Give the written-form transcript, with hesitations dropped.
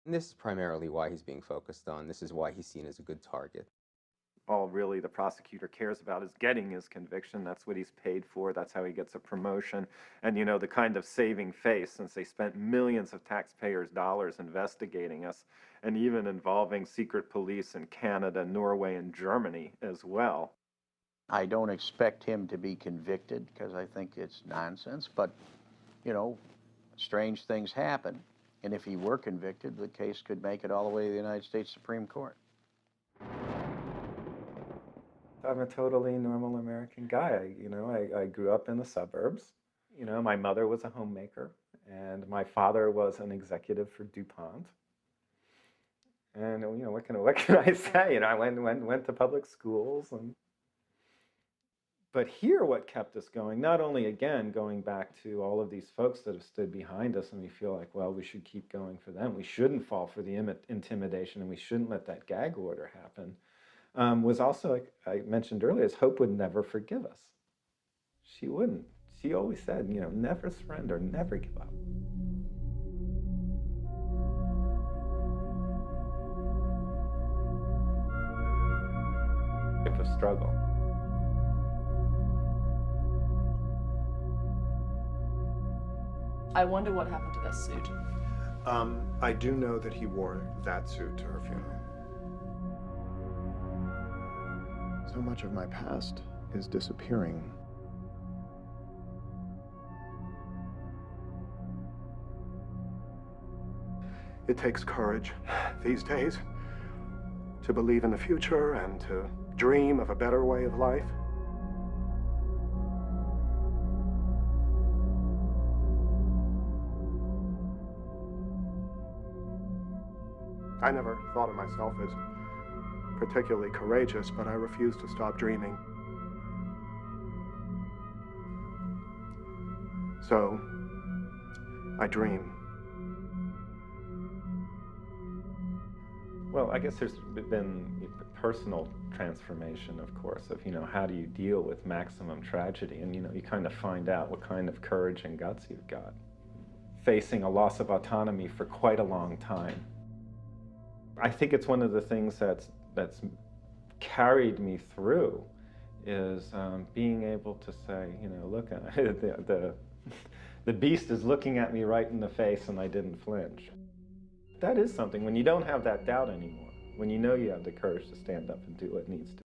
And this is primarily why he's being focused on. This is why he's seen as a good target. All really the prosecutor cares about is getting his conviction. That's what he's paid for. That's how he gets a promotion. And, the kind of saving face, since they spent millions of taxpayers' dollars investigating us, and even involving secret police in Canada, Norway, and Germany as well. I don't expect him to be convicted because I think it's nonsense, but, you know, strange things happen. And if he were convicted, the case could make it all the way to the United States Supreme Court. I'm a totally normal American guy. I grew up in the suburbs. My mother was a homemaker, and my father was an executive for DuPont. And what can I say? I went to public schools, but here, what kept us going, not only again going back to all of these folks that have stood behind us, and we feel like, well, we should keep going for them. We shouldn't fall for the intimidation, and we shouldn't let that gag order happen. Was also, like I mentioned earlier, is Hope would never forgive us. She wouldn't. She always said, never surrender, never give up. Type of struggle. I wonder what happened to that suit. I do know that he wore that suit to her funeral. So much of my past is disappearing. It takes courage these days to believe in the future and to dream of a better way of life. I never thought of myself as particularly courageous, but I refuse to stop dreaming. So, I dream. Well, I guess there's been personal transformation, of course, of, how do you deal with maximum tragedy? And, you kind of find out what kind of courage and guts you've got. Facing a loss of autonomy for quite a long time. I think it's one of the things that's carried me through is being able to say, look, the beast is looking at me right in the face and I didn't flinch. That is something when you don't have that doubt anymore, when you know you have the courage to stand up and do what needs to